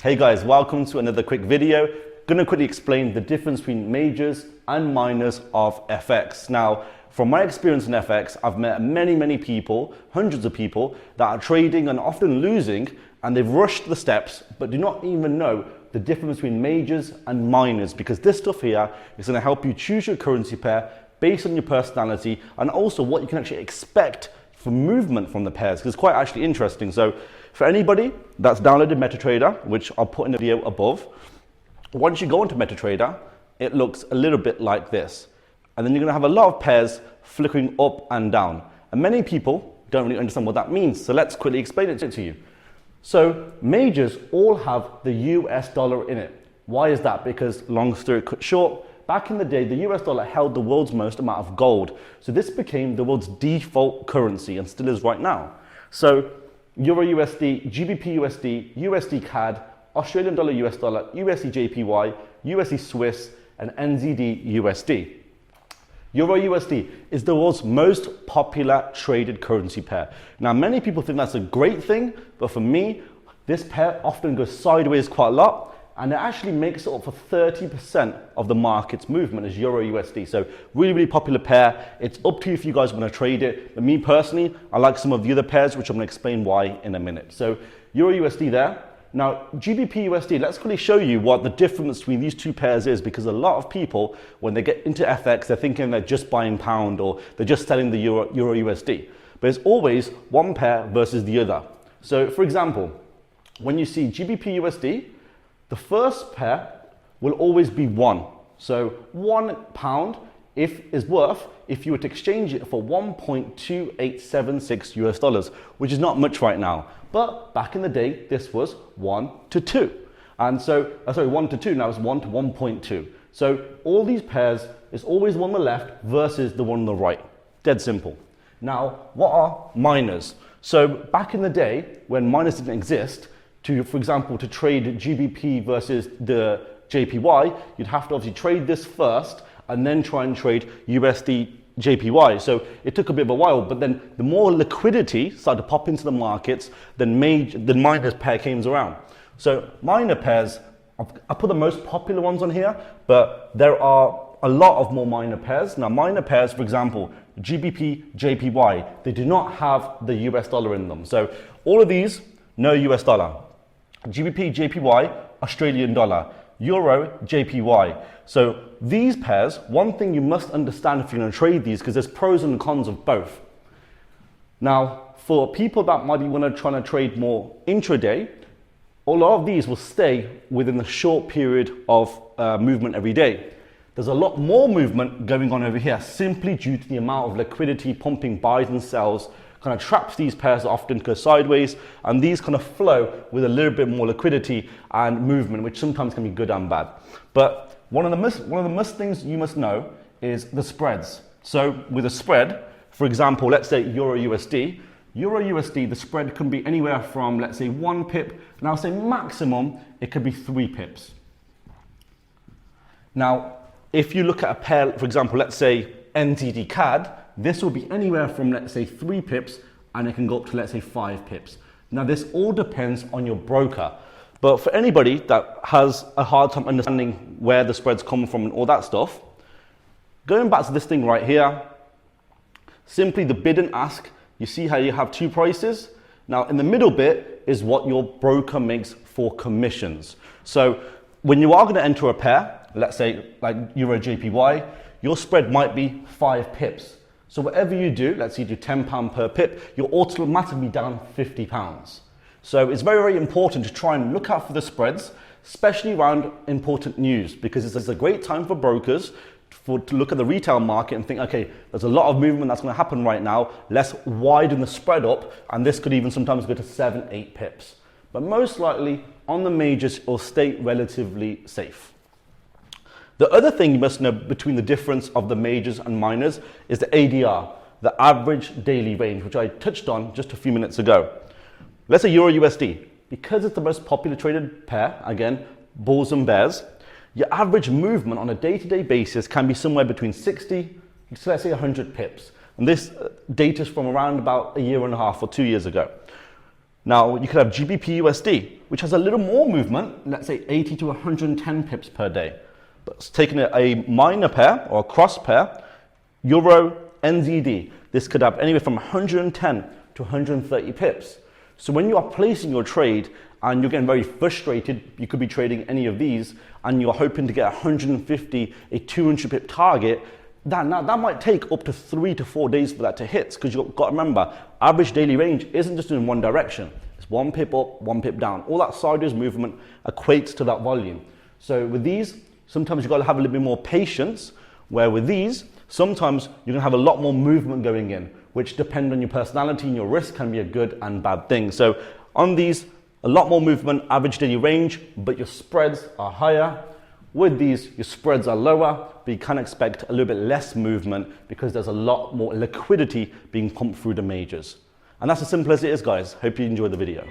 Hey guys, welcome to another quick video. Gonna quickly explain the difference between majors and minors of FX. Now, from my experience in FX, I've met many people, hundreds of people that are trading and often losing, and they've rushed the steps, but do not even know the difference between majors and minors, because this stuff here is gonna help you choose your currency pair based on your personality and also what you can actually expect for movement from the pairs, because it's quite actually interesting. So for anybody that's downloaded MetaTrader, which I'll put in the video above, once you go into MetaTrader, it looks a little bit like this. And then you're gonna have a lot of pairs flickering up and down. And many people don't really understand what that means. So let's quickly explain it to you. So majors all have the US dollar in it. Why is that? Because long story cut short, back in the day, the US dollar held the world's most amount of gold. So this became the world's default currency and still is right now. So Euro USD, GBP USD, USD CAD, Australian dollar US dollar, USD JPY, USD Swiss, and NZD USD. Euro USD is the world's most popular traded currency pair. Now, many people think that's a great thing, but for me, this pair often goes sideways quite a lot, and it actually makes it up for 30% of the market's movement as Euro USD. So really popular pair. It's up to you if you guys want to trade it. But me personally, I like some of the other pairs, which I'm going to explain why in a minute. So Euro USD there. Now, GBP USD, let's quickly show you what the difference between these two pairs is, because a lot of people, when they get into FX, they're thinking they're just buying pound or they're just selling the Euro USD. But it's always one pair versus the other. So for example, when you see GBP USD, the first pair will always be one. So £1 is worth, if you were to exchange it for 1.2876 US dollars, which is not much right now. But back in the day, this was 1 to 2. And so, 1 to 2, now it's 1 to 1.2. So all these pairs is always one on the left versus the one on the right. Dead simple. Now, what are minors? So back in the day, when minors didn't exist, for example, to trade GBP versus the JPY, you'd have to obviously trade this first and then try and trade USD JPY. So it took a bit of a while, but then the more liquidity started to pop into the markets, then minors pair came around. So minor pairs, I put the most popular ones on here, but there are a lot of more minor pairs. Now minor pairs, for example, GBP, JPY, they do not have the US dollar in them. So all of these, no US dollar. GBP, JPY, Australian dollar. Euro, JPY. So these pairs, one thing you must understand if you're going to trade these, because there's pros and cons of both. Now, for people that might be trying to trade more intraday, a lot of these will stay within the short period of movement every day. There's a lot more movement going on over here, simply due to the amount of liquidity pumping buys and sells. Kind of traps these pairs that often go sideways, and these kind of flow with a little bit more liquidity and movement, which sometimes can be good and bad. But one of the must things you must know is the spreads. So with a spread, for example, let's say Euro USD, the spread can be anywhere from, let's say, 1 pip, and I'll say maximum, it could be 3 pips. Now, if you look at a pair, for example, let's say NZD CAD, this will be anywhere from, let's say, 3 pips, and it can go up to, let's say, 5 pips. Now, this all depends on your broker. But for anybody that has a hard time understanding where the spreads come from and all that stuff, going back to this thing right here, simply the bid and ask, you see how you have 2 prices? Now, in the middle bit is what your broker makes for commissions. So when you are going to enter a pair, let's say like Euro JPY, your spread might be 5 pips. So whatever you do, let's say you do £10 per pip, you're automatically down £50. So it's very important to try and look out for the spreads, especially around important news, because it's a great time for brokers to look at the retail market and think, okay, there's a lot of movement that's going to happen right now. Let's widen the spread up, and this could even sometimes go to 7, 8 pips. But most likely on the majors, it will stay relatively safe. The other thing you must know between the difference of the majors and minors is the ADR, the average daily range, which I touched on just a few minutes ago. Let's say Euro USD. Because it's the most popular traded pair, again, bulls and bears, your average movement on a day-to-day basis can be somewhere between 60 to, let's say, 100 pips. And this data is from around about a year and a half or 2 years ago. Now, you could have GBP USD, which has a little more movement, let's say 80 to 110 pips per day. But taking a minor pair or a cross pair, Euro NZD, this could have anywhere from 110 to 130 pips. So when you are placing your trade and you're getting very frustrated, you could be trading any of these and you're hoping to get 150, a 200 pip target, that might take up to 3 to 4 days for that to hit, because you've got to remember, average daily range isn't just in one direction. It's 1 pip up, 1 pip down. All that sideways movement equates to that volume. So with these, sometimes you've got to have a little bit more patience, where with these, sometimes you're going to have a lot more movement going in, which depend on your personality and your risk, can be a good and bad thing. So on these, a lot more movement, average daily range, but your spreads are higher. With these, your spreads are lower, but you can expect a little bit less movement because there's a lot more liquidity being pumped through the majors. And that's as simple as it is, guys. Hope you enjoyed the video.